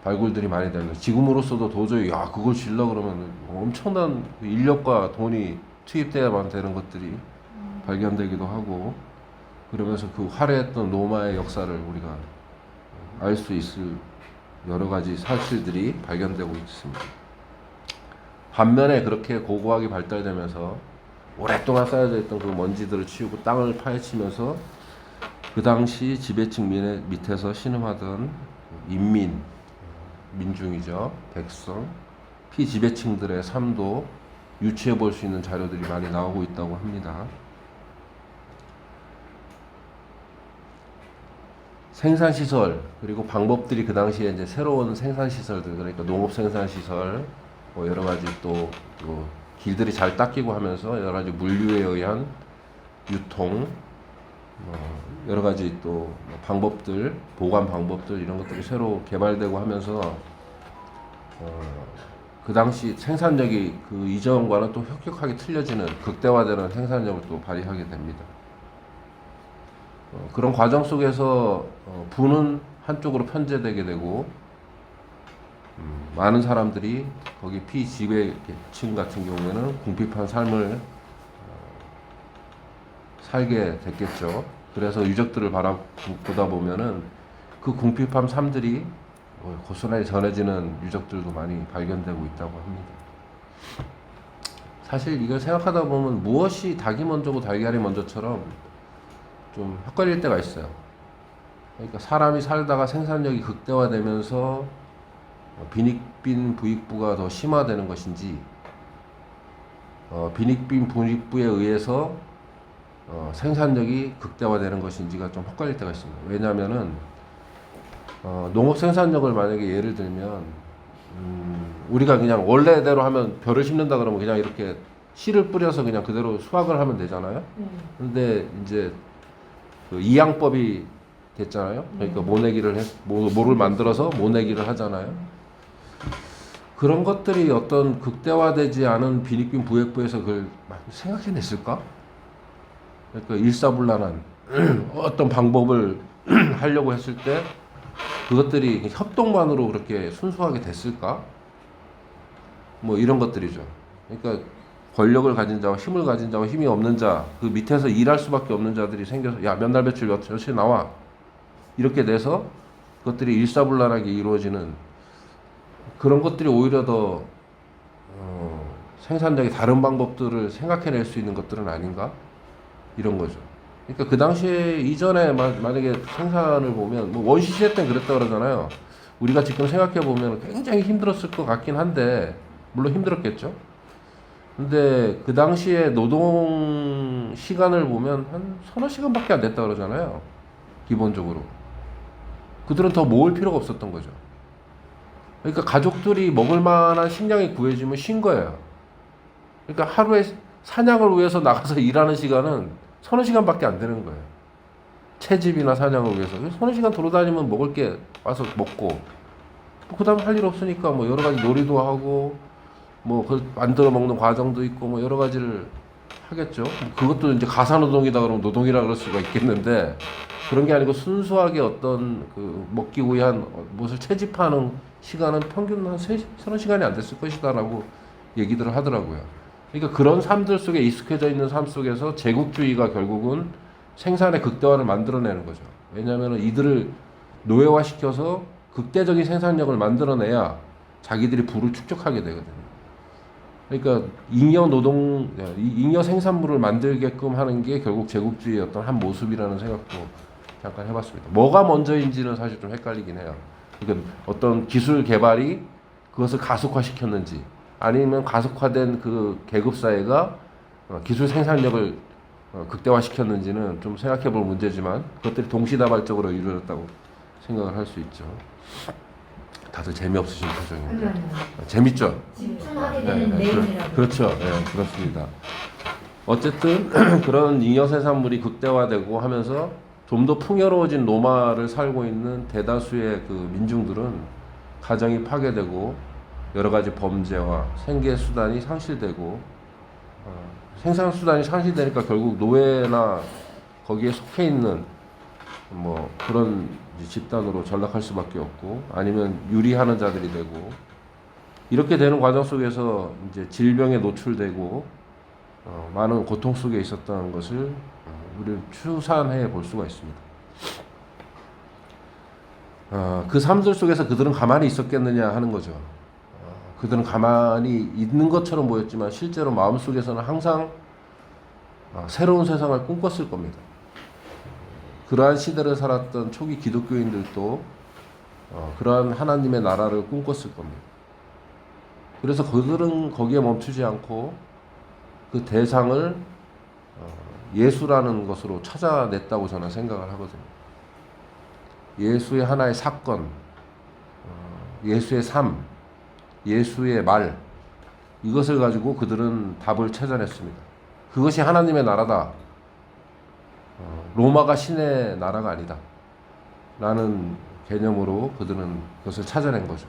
발굴들이 많이 됩니다. 지금으로서도 도저히 그걸 질러 그러면 엄청난 인력과 돈이 투입돼야만 되는 것들이 발견되기도 하고, 그러면서 그 화려했던 로마의 역사를 우리가 알 수 있을 여러 가지 사실들이 발견되고 있습니다. 반면에 그렇게 고고학이 발달되면서 오랫동안 쌓여져 있던 그 먼지들을 치우고 땅을 파헤치면서 그 당시 지배층 밑에서 신음하던 민중이죠. 백성, 피지배층들의 삶도 유추해 볼 수 있는 자료들이 많이 나오고 있다고 합니다. 생산시설 그리고 방법들이 그 당시에 이제 새로운 생산시설들, 그러니까 농업 생산시설, 뭐 여러 가지 또 길들이 잘 닦이고 하면서 여러 가지 물류에 의한 유통, 여러 가지 또 방법들, 보관 방법들 이런 것들이 새로 개발되고 하면서 그 당시 생산력이 그 이전과는 또 혁혁하게 틀려지는 극대화되는 생산력을 또 발휘하게 됩니다. 그런 과정 속에서 부는 한쪽으로 편제되게 되고 많은 사람들이 거기 피지배층 같은 경우에는 궁핍한 삶을 살게 됐겠죠. 그래서 유적들을 바라보다 보면은 그 궁핍한 삶들이 고스란히 전해지는 유적들도 많이 발견되고 있다고 합니다. 사실 이걸 생각하다 보면 무엇이 닭이 먼저고 달걀이 먼저처럼 좀 헷갈릴 때가 있어요. 그러니까 사람이 살다가 생산력이 극대화되면서 빈익빈 부익부가 더 심화되는 것인지, 빈익빈 부익부에 의해서 생산력이 극대화되는 것인지가 좀 헷갈릴 때가 있습니다. 왜냐하면은 농업 생산력을 만약에 예를 들면 우리가 그냥 원래대로 하면 벼를 심는다 그러면 그냥 이렇게 씨를 뿌려서 그냥 그대로 수확을 하면 되잖아요. 근데 이제 그 이양법이 됐잖아요. 그러니까 모를 만들어서 모내기를 하잖아요. 그런 것들이 어떤 극대화되지 않은 빈익빈 부익부에서 그걸 생각해냈을까? 그러니까 일사불란한 어떤 방법을 하려고 했을 때 그것들이 협동만으로 그렇게 순수하게 됐을까? 뭐 이런 것들이죠. 그러니까 권력을 가진 자와 힘을 가진 자와 힘이 없는 자, 그 밑에서 일할 수밖에 없는 자들이 생겨서 야, 몇 날 며칠 며칠 나와 이렇게 돼서 그것들이 일사불란하게 이루어지는 그런 것들이 오히려 더 생산력의 다른 방법들을 생각해낼 수 있는 것들은 아닌가? 이런 거죠. 그러니까 그 당시에 이전에 만약에 생산을 보면 뭐 원시시대 때는 그랬다 그러잖아요. 우리가 지금 생각해 보면 굉장히 힘들었을 것 같긴 한데 물론 힘들었겠죠. 근데 그 당시에 노동 시간을 보면 한 서너 시간밖에 안 됐다 그러잖아요. 기본적으로. 그들은 더 모을 필요가 없었던 거죠. 그러니까 가족들이 먹을 만한 식량이 구해지면 쉰 거예요. 그러니까 하루에 사냥을 위해서 나가서 일하는 시간은 서너 시간밖에 안 되는 거예요. 채집이나 사냥을 위해서. 서너 시간 돌아다니면 먹을 게 와서 먹고, 그 다음에 할 일 없으니까 뭐 여러 가지 놀이도 하고, 뭐 그 만들어 먹는 과정도 있고, 뭐 여러 가지를 하겠죠. 그것도 이제 가사노동이다 그러면 노동이라 그럴 수가 있겠는데, 그런 게 아니고 순수하게 어떤 그 먹기 위한 무엇을 채집하는 시간은 평균 한 서너 시간이 안 됐을 것이다라고 얘기들을 하더라고요. 그러니까 그런 삶들 속에 익숙해져 있는 삶 속에서 제국주의가 결국은 생산의 극대화를 만들어내는 거죠. 왜냐하면 이들을 노예화시켜서 극대적인 생산력을 만들어내야 자기들이 부를 축적하게 되거든요. 그러니까 잉여 생산물을 만들게끔 하는 게 결국 제국주의의 어떤 한 모습이라는 생각도 잠깐 해봤습니다. 뭐가 먼저인지는 사실 좀 헷갈리긴 해요. 그러니까 어떤 기술 개발이 그것을 가속화시켰는지, 아니면 가속화된 그 계급사회가 기술 생산력을 극대화시켰는지는 좀 생각해 볼 문제지만 그것들이 동시다발적으로 이루어졌다고 생각을 할 수 있죠. 다들 재미없으신 표정인데. 재밌죠? 집중하게 되는 내용이라고. 그렇죠. 네, 그렇습니다. 어쨌든 그런 잉여생산물이 극대화되고 하면서 좀 더 풍요로워진 노마를 살고 있는 대다수의 그 민중들은 가정이 파괴되고 여러 가지 범죄와 생계 수단이 상실되고 생산 수단이 상실되니까 결국 노예나 거기에 속해 있는 뭐 그런 집단으로 전락할 수밖에 없고, 아니면 유리하는 자들이 되고, 이렇게 되는 과정 속에서 이제 질병에 노출되고 많은 고통 속에 있었다는 것을 우리는 추산해 볼 수가 있습니다. 그 삶들 속에서 그들은 가만히 있었겠느냐 하는 거죠. 그들은 가만히 있는 것처럼 보였지만 실제로 마음속에서는 항상 새로운 세상을 꿈꿨을 겁니다. 그러한 시대를 살았던 초기 기독교인들도 그러한 하나님의 나라를 꿈꿨을 겁니다. 그래서 그들은 거기에 멈추지 않고 그 대상을 예수라는 것으로 찾아냈다고 저는 생각을 하거든요. 예수의 하나의 사건, 예수의 삶, 예수의 말, 이것을 가지고 그들은 답을 찾아냈습니다. 그것이 하나님의 나라다. 로마가 신의 나라가 아니다. 라는 개념으로 그들은 그것을 찾아낸 거죠.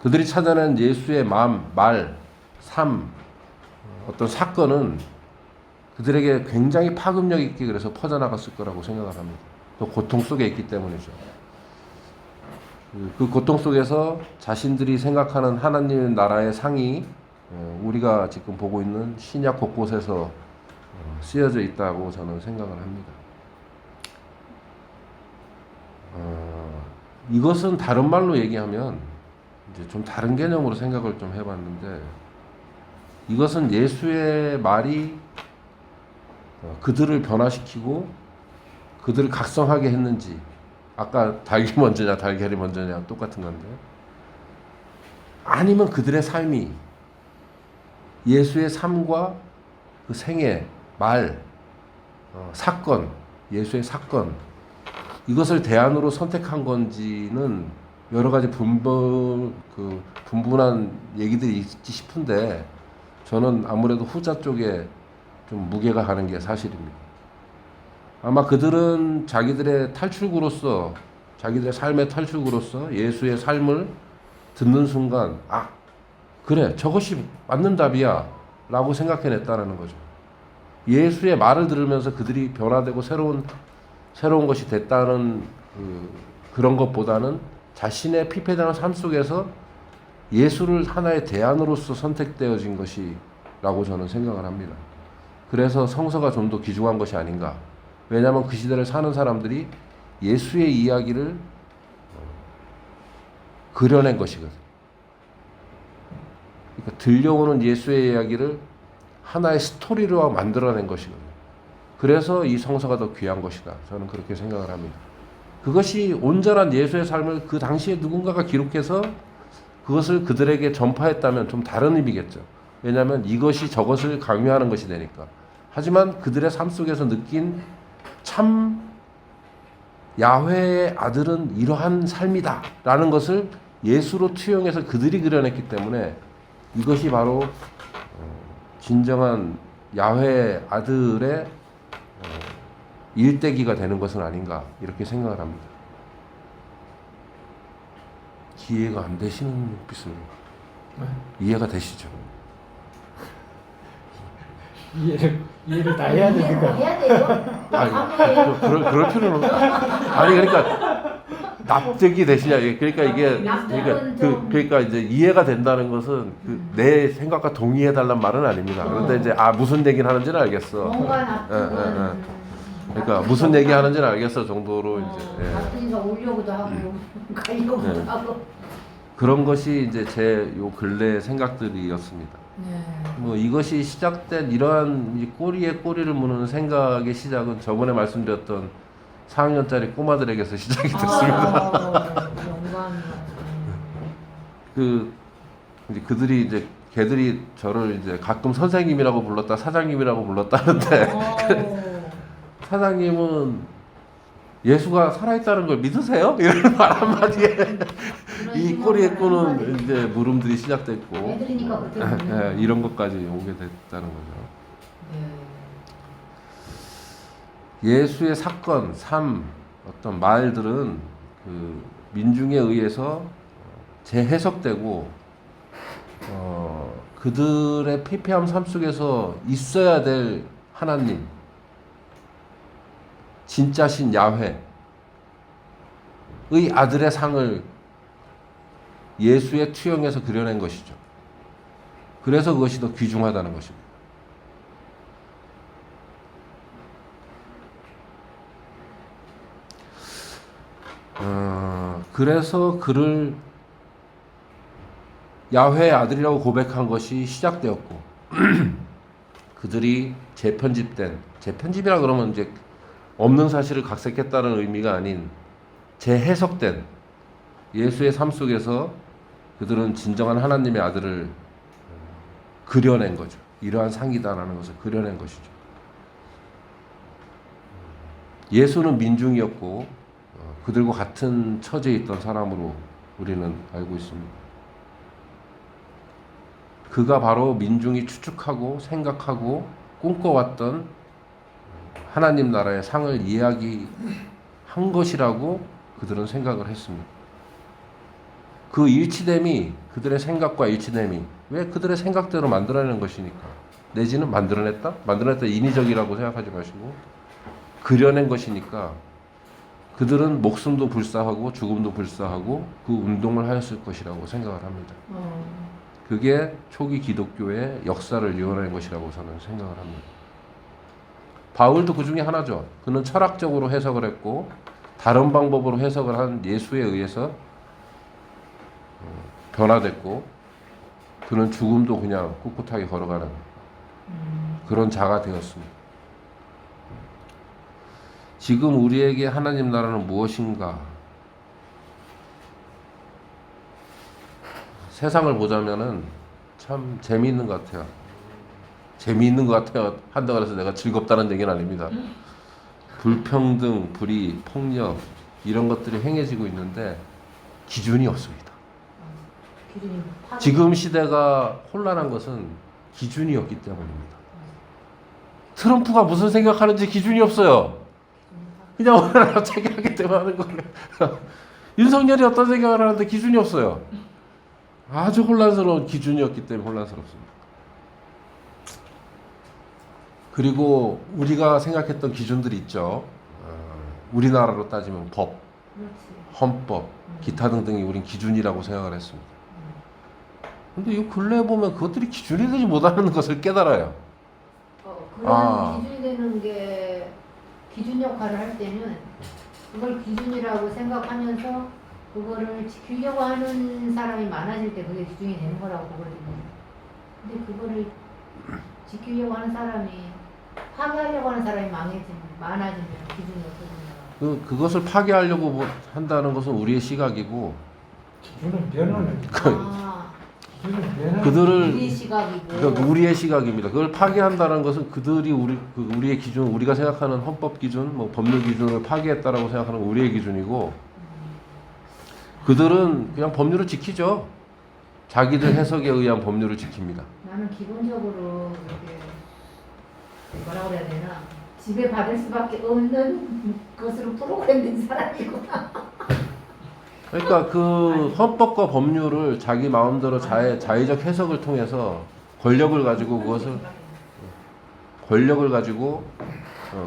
그들이 찾아낸 예수의 마음, 말, 삶, 어떤 사건은 그들에게 굉장히 파급력 있게 그래서 퍼져나갔을 거라고 생각을 합니다. 또 고통 속에 있기 때문이죠. 그 고통 속에서 자신들이 생각하는 하나님의 나라의 상이 우리가 지금 보고 있는 신약 곳곳에서 쓰여져 있다고 저는 생각을 합니다. 이것은 다른 말로 얘기하면 이제 좀 다른 개념으로 생각을 좀 해봤는데, 이것은 예수의 말이 그들을 변화시키고 그들을 각성하게 했는지, 아까 닭이 먼저냐 달걀이 먼저냐 똑같은 건데, 아니면 그들의 삶이 예수의 삶과 그 생애, 말, 사건, 예수의 사건, 이것을 대안으로 선택한 건지는 여러 가지 분분한 얘기들이 있지 싶은데, 저는 아무래도 후자 쪽에 좀 무게가 가는 게 사실입니다. 아마 그들은 자기들의 탈출구로서, 자기들의 삶의 탈출구로서 예수의 삶을 듣는 순간, 아, 그래, 저것이 맞는 답이야 라고 생각해냈다는 거죠. 예수의 말을 들으면서 그들이 변화되고 새로운 것이 됐다는 그런 것보다는 자신의 피폐되는 삶 속에서 예수를 하나의 대안으로서 선택되어진 것이라고 저는 생각을 합니다. 그래서 성서가 좀 더 귀중한 것이 아닌가. 왜냐하면 그 시대를 사는 사람들이 예수의 이야기를 그려낸 것이거든. 그러니까 들려오는 예수의 이야기를 하나의 스토리로 만들어낸 것이거든. 그래서 이 성서가 더 귀한 것이다. 저는 그렇게 생각을 합니다. 그것이 온전한 예수의 삶을 그 당시에 누군가가 기록해서 그것을 그들에게 전파했다면 좀 다른 의미겠죠. 왜냐하면 이것이 저것을 강요하는 것이 되니까. 하지만 그들의 삶 속에서 느낀 참 야훼의 아들은 이러한 삶이다 라는 것을 예수로 투영해서 그들이 그려냈기 때문에 이것이 바로 진정한 야훼의 아들의 일대기가 되는 것은 아닌가, 이렇게 생각을 합니다. 이해가 안 되시는 눈빛을 이해가 되시죠? 이해를 다 해야 되니까. 해야 돼요. 아니, 그럴 필요는 없. 아니, 그러니까 납득이 되시냐? 그러니까 이게 그러니까 이제 이해가 된다는 것은 내 생각과 동의해달란 말은 아닙니다. 그런데 이제 무슨 얘기를 하는지는 알겠어. 뭔가 납득은. 그러니까 무슨 얘기 하는지는 알겠어 정도로 이제. 납득이가 오려고도 하고 가려고도 하고. 그런 것이 이제 제 요 근래 생각들이었습니다. 네. 뭐 이것이 시작된 이러한 이 꼬리에 꼬리를 무는 생각의 시작은 저번에 말씀드렸던 4학년짜리 꼬마들에게서 시작이 됐습니다. 이제 그들이 이제 걔들이 저를 이제 가끔 선생님이라고 불렀다, 사장님이라고 불렀다는데 사장님은 예수가 살아있다는 걸 믿으세요? 이런 말 한마디에 이 꼬리에 꼬는 이제 물음들이 시작됐고, 애들이니까 그렇게 이런 것까지 오게 됐다는 거죠. 예수의 사건, 삶, 어떤 말들은 그 민중에 의해서 재해석되고 그들의 피폐한 삶 속에서 있어야 될 하나님, 진짜 신 야훼의 아들의 상을 예수의 투영해서 그려낸 것이죠. 그래서 그것이 더 귀중하다는 것입니다. 그래서 그를 야훼의 아들이라고 고백한 것이 시작되었고 그들이 재편집된 재편집이라 그러면 이제 없는 사실을 각색했다는 의미가 아닌 재해석된 예수의 삶 속에서 그들은 진정한 하나님의 아들을 그려낸 거죠. 이러한 상이다라는 것을 그려낸 것이죠. 예수는 민중이었고 그들과 같은 처지에 있던 사람으로 우리는 알고 있습니다. 그가 바로 민중이 추측하고 생각하고 꿈꿔왔던 하나님 나라의 상을 이야기한 것이라고 그들은 생각을 했습니다. 그 일치됨이 그들의 생각과 일치됨이 왜 그들의 생각대로 만들어내는 것이니까 내지는 만들어냈다? 만들어냈다 인위적이라고 생각하지 마시고 그려낸 것이니까 그들은 목숨도 불사하고 죽음도 불사하고 그 운동을 하였을 것이라고 생각을 합니다. 그게 초기 기독교의 역사를 이어낸 것이라고 저는 생각을 합니다. 바울도 그 중에 하나죠. 그는 철학적으로 해석을 했고 다른 방법으로 해석을 한 예수에 의해서 변화됐고 그는 죽음도 그냥 꿋꿋하게 걸어가는 그런 자가 되었습니다. 지금 우리에게 하나님 나라는 무엇인가? 세상을 보자면은 참 재미있는 것 같아요. 재미있는 것 같아요. 한다고 해서 내가 즐겁다는 얘기는 아닙니다. 불평등, 불의, 폭력 이런 것들이 행해지고 있는데 기준이 없습니다. 지금 시대가 혼란한 것은 기준이 없기 때문입니다. 트럼프가 무슨 생각하는지 기준이 없어요. 그냥 어느 나라 자기하기 때문에 하는 거예요. 윤석열이 어떤 생각을 하는데 기준이 없어요. 아주 혼란스러운 기준이었기 때문에 혼란스럽습니다. 그리고 우리가 생각했던 기준들이 있죠. 우리나라로 따지면 법, 헌법, 기타 등등이 우린 기준이라고 생각을 했습니다. 근데 이 근래에 보면 그것들이 기준이 되지 못하는 것을 깨달아요. 그런 기준이 되는 게 기준 역할을 할 때는 그걸 기준이라고 생각하면서 그거를 지키려고 하는 사람이 많아질 때 그게 기준이 되는 거라고 보거든요. 근데 그거를 지키려고 하는 사람이 파괴하려고 하는 사람이 많아지면 기준이 없어진다. 그것을 파괴하려고 한다는 것은 우리의 시각이고 기준은 변하는 그들을 우리의 시각이고 그러니까 우리의 시각입니다. 그걸 파괴한다는 것은 그들이 우리의 기준, 우리가 생각하는 헌법 기준, 뭐 법률 기준을 파괴했다라고 생각하는 우리의 기준이고 그들은 그냥 법률을 지키죠. 자기들 해석에 의한 법률을 지킵니다. 나는 기본적으로 이렇게 뭐라 그래야 되나 지배받을 수밖에 없는 것으로 프로그램된 사람이구나. 그러니까 그 헌법과 법률을 자기 마음대로 자의적 해석을 통해서 권력을 가지고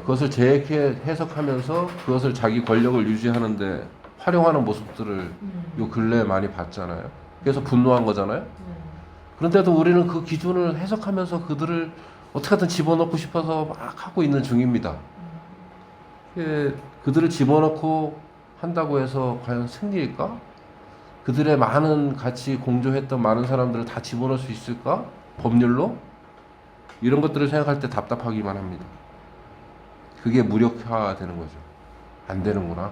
그것을 재해석하면서 그것을 자기 권력을 유지하는데 활용하는 모습들을 요 근래에 많이 봤잖아요. 그래서 분노한 거잖아요. 그런데도 우리는 그 기준을 해석하면서 그들을 어떻게든 집어넣고 싶어서 막 하고 있는 중입니다. 그들을 집어넣고 한다고 해서 과연 승리일까? 그들의 많은 같이 공조했던 많은 사람들을 다 집어넣을 수 있을까? 법률로? 이런 것들을 생각할 때 답답하기만 합니다. 그게 무력화되는 거죠. 안 되는구나.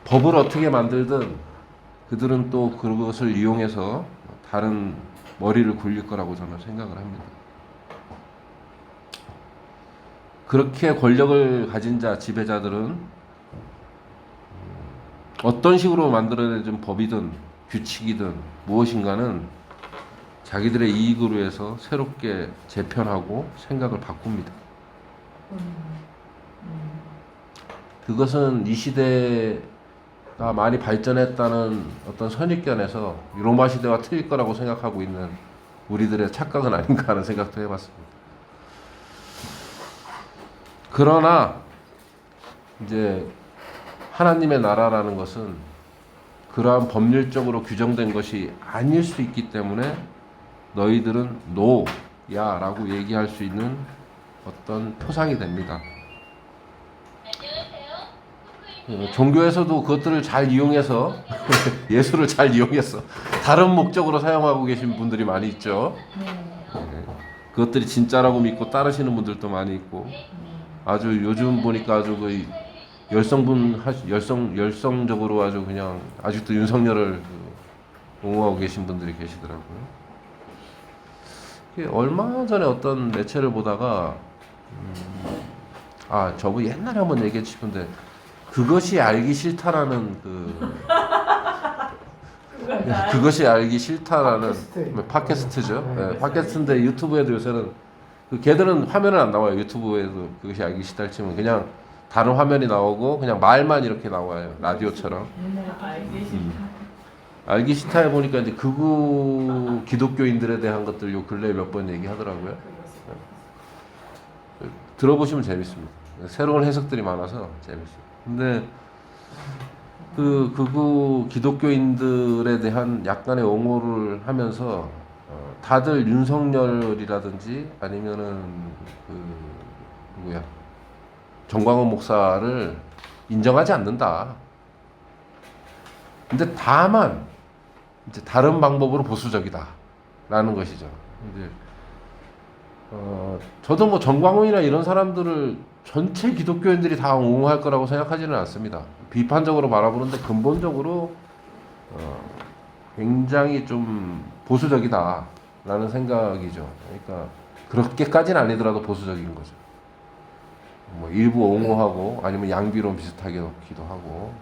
법을 어떻게 만들든 그들은 또 그것을 이용해서 다른 머리를 굴릴 거라고 저는 생각을 합니다. 그렇게 권력을 가진 자, 지배자들은 어떤 식으로 만들어진 법이든 규칙이든 무엇인가는 자기들의 이익으로 해서 새롭게 재편하고 생각을 바꿉니다. 그것은 이 시대가 많이 발전했다는 어떤 선입견에서 로마 시대와 틀릴 거라고 생각하고 있는 우리들의 착각은 아닌가 하는 생각도 해봤습니다. 그러나 이제 하나님의 나라라는 것은 그러한 법률적으로 규정된 것이 아닐 수 있기 때문에 너희들은 노야 라고 얘기할 수 있는 어떤 표상이 됩니다. 종교에서도 그것들을 잘 이용해서 예수를 잘 이용해서 다른 목적으로 사용하고 계신 분들이 많이 있죠. 그것들이 진짜라고 믿고 따르시는 분들도 많이 있고 아주 요즘 보니까 아주 그 열성적으로 아주 그냥 아직도 윤석열을 옹호하고 계신 분들이 계시더라고요. 얼마 전에 어떤 매체를 보다가 저거 옛날에 한번 얘기해 주셨는데 그것이 알기 싫다라는 그것이 알기 싫다라는 팟캐스트죠. 네, 팟캐스트인데 유튜브에도 요새는 걔들은 화면은 안 나와요. 유튜브에도 그것이 알기 싫다 치면 그냥 다른 화면이 나오고 그냥 말만 이렇게 나와요. 라디오처럼. 알기 싫다에 보니까 이제 극우 기독교인들에 대한 것들 요 근래에 몇 번 얘기하더라고요. 들어보시면 재밌습니다. 새로운 해석들이 많아서 재밌어요. 근데 그 극우 기독교인들에 대한 약간의 옹호를 하면서 다들 윤석열이라든지 아니면은 누구야 정광훈 목사를 인정하지 않는다. 근데 다만 이제 다른 방법으로 보수적이다라는 것이죠. 이제 저도 뭐 정광훈이나 이런 사람들을 전체 기독교인들이 다 옹호할 거라고 생각하지는 않습니다. 비판적으로 바라보는데 근본적으로 굉장히 좀 보수적이다라는 생각이죠. 그러니까 그렇게까지는 아니더라도 보수적인 거죠. 뭐 일부 옹호하고 아니면 양비론 비슷하게 넣기도 하고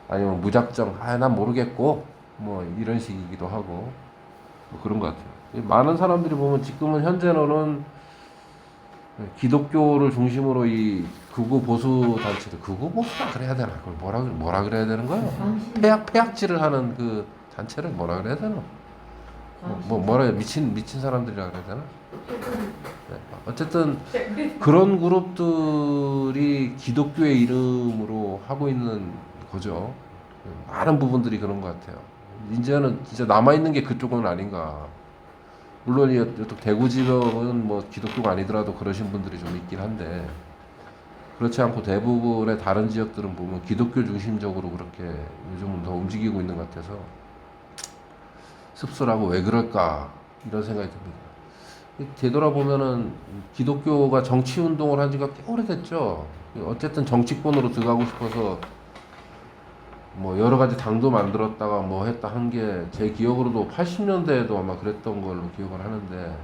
아니면 무작정 난 모르겠고 뭐 이런 식이기도 하고 뭐 그런 것 같아요. 많은 사람들이 보면 지금은 현재로는 기독교를 중심으로 이 극우 보수 단체들 극우 보수라 그래야 되나 그걸 뭐라 그래야 되는 거예요? 폐악질을 하는 그 단체를 뭐라 그래야 되나? 뭐라 미친 사람들이라 그래야 되나? 네. 어쨌든 그런 그룹들이 기독교의 이름으로 하고 있는 거죠. 많은 부분들이 그런 것 같아요. 이제는 진짜 남아 있는 게 그쪽은 아닌가. 물론 이쪽 대구 지역은 뭐 기독교가 아니더라도 그러신 분들이 좀 있긴 한데 그렇지 않고 대부분의 다른 지역들은 보면 기독교 중심적으로 그렇게 요즘은 더 움직이고 있는 것 같아서 씁쓸하고 왜 그럴까 이런 생각이 듭니다. 되돌아보면은 기독교가 정치 운동을 한 지가 꽤 오래됐죠. 어쨌든 정치권으로 들어가고 싶어서 뭐 여러 가지 당도 만들었다가 뭐 했다 한 게 제 기억으로도 80년대에도 아마 그랬던 걸로 기억을 하는데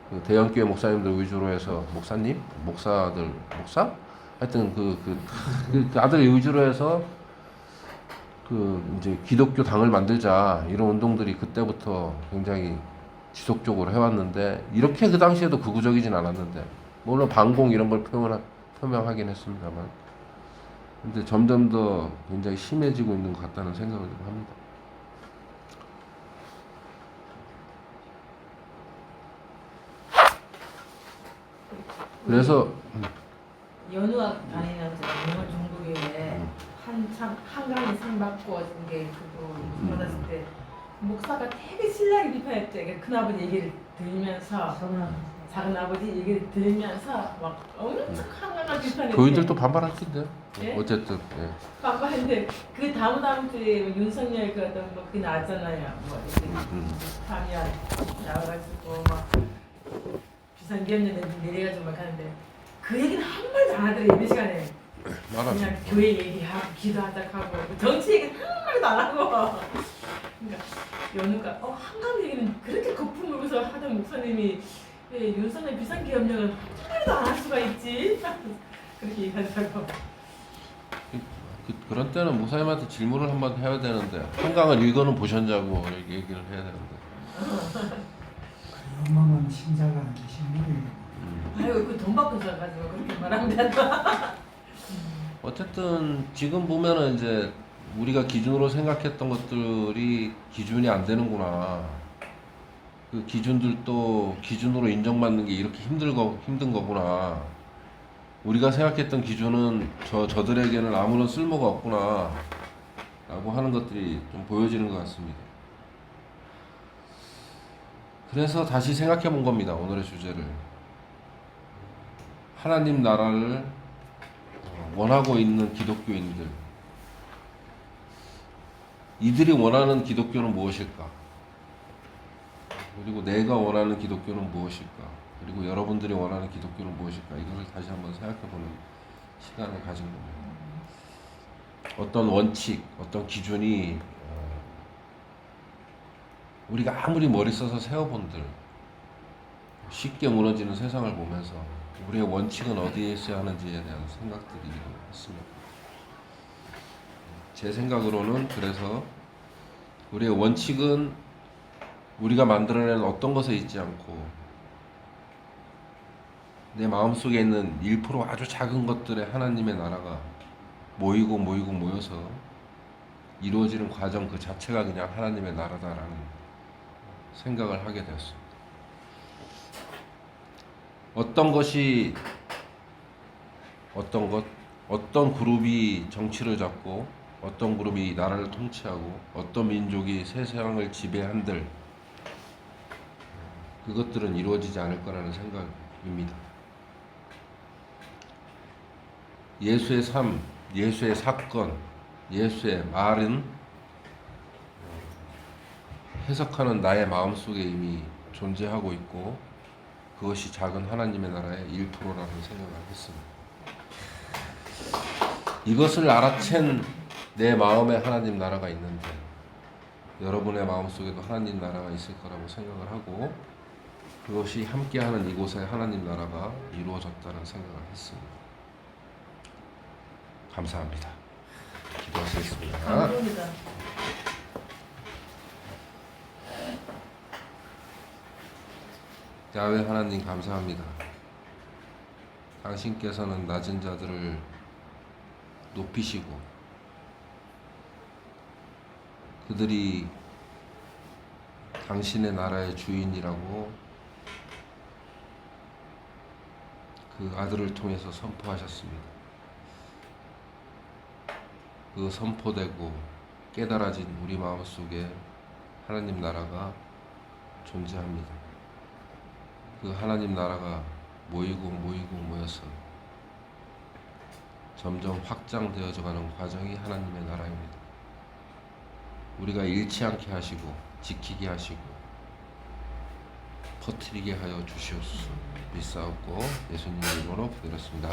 그 대형교회 목사님들 위주로 해서 목사들 하여튼 그 아들 위주로 해서 그 이제 기독교 당을 만들자 이런 운동들이 그때부터 굉장히 지속적으로 해왔는데 이렇게 그 당시에도 극우적이진 않았는데 물론 반공 이런 걸 표명하긴 했습니다만 근데 점점 더 굉장히 심해지고 있는 것 같다는 생각을 좀 합니다. 그래서 연우학 다니는 영어 중국에 한참 한강에 상 받고 이게 그거 받았을 때 목사가 되게 신나게 비판했대. 그러니까 큰아버지 얘기를 들으면서 작은 아버지 얘기를 들으면서 막 엄청 한강을 비판했대. 교인들도 반발할 텐데. 예? 어쨌든 예. 반발했는데 그 다음 주에 윤석열 그 어떤 뭐 그게 나왔잖아요. 뭐 스타미아 나와가지고 막 비상계엄령 내려가지고 막 하는데 그 얘기는 한 말도 안 하더래 예배 시간에. 그냥 교회 얘기하고 기도하자 하고 정치 얘기는 한 말도 안 하고. 그러니까 연우가 한강 얘기는 그렇게 거품 물면서 하던 목사님이 왜 윤석열 비상계엄령을 한 말도 안 할 수가 있지? 그렇게 얘기하더라고. 그런 때는 목사님한테 질문을 한번 해야 되는데 한강을 읽어는 보셨냐고 얘기를 해야 되는데 어마어마한 신자가 안 계신 분이 아이고 그 돈 받고 써가지고 그렇게 말하면 된다. 어쨌든 지금 보면은 이제 우리가 기준으로 생각했던 것들이 기준이 안 되는구나. 그 기준들도 기준으로 인정받는 게 이렇게 힘든 거구나. 우리가 생각했던 기준은 저들에게는 아무런 쓸모가 없구나 라고 하는 것들이 좀 보여지는 것 같습니다. 그래서 다시 생각해 본 겁니다. 오늘의 주제를 하나님 나라를 원하고 있는 기독교인들 이들이 원하는 기독교는 무엇일까? 그리고 내가 원하는 기독교는 무엇일까? 그리고 여러분들이 원하는 기독교는 무엇일까? 이것을 다시 한번 생각해보는 시간을 가진 겁니다. 어떤 원칙, 어떤 기준이 우리가 아무리 머리 써서 세워본들 쉽게 무너지는 세상을 보면서 우리의 원칙은 어디에 있어야 하는지에 대한 생각들이기도 했습니다. 제 생각으로는 그래서 우리의 원칙은 우리가 만들어낸 어떤 것에 있지 않고 내 마음속에 있는 1% 아주 작은 것들의 하나님의 나라가 모여서 이루어지는 과정 그 자체가 그냥 하나님의 나라다라는 생각을 하게 되었습니다. 어떤 그룹이 정치를 잡고 어떤 그룹이 나라를 통치하고 어떤 민족이 세상을 지배한들 그것들은 이루어지지 않을 거라는 생각입니다. 예수의 삶, 예수의 사건, 예수의 말은 해석하는 나의 마음속에 이미 존재하고 있고 그것이 작은 하나님의 나라의 1%라는 생각을 했습니다. 이것을 알아챈 내 마음에 하나님 나라가 있는데 여러분의 마음속에도 하나님 나라가 있을 거라고 생각을 하고 그것이 함께하는 이곳에 하나님 나라가 이루어졌다는 생각을 했습니다. 감사합니다. 기도하시겠습니다. 감동이다. 야훼 하나님 감사합니다. 당신께서는 낮은 자들을 높이시고 그들이 당신의 나라의 주인이라고 그 아들을 통해서 선포하셨습니다. 그 선포되고 깨달아진 우리 마음속에 하나님 나라가 존재합니다. 그 하나님 나라가 모여서 점점 확장되어져 가는 과정이 하나님의 나라입니다. 우리가 잃지 않게 하시고 지키게 하시고 퍼뜨리게 하여 주시옵소서. 믿사옵고 예수님 이름으로 기도했습니다.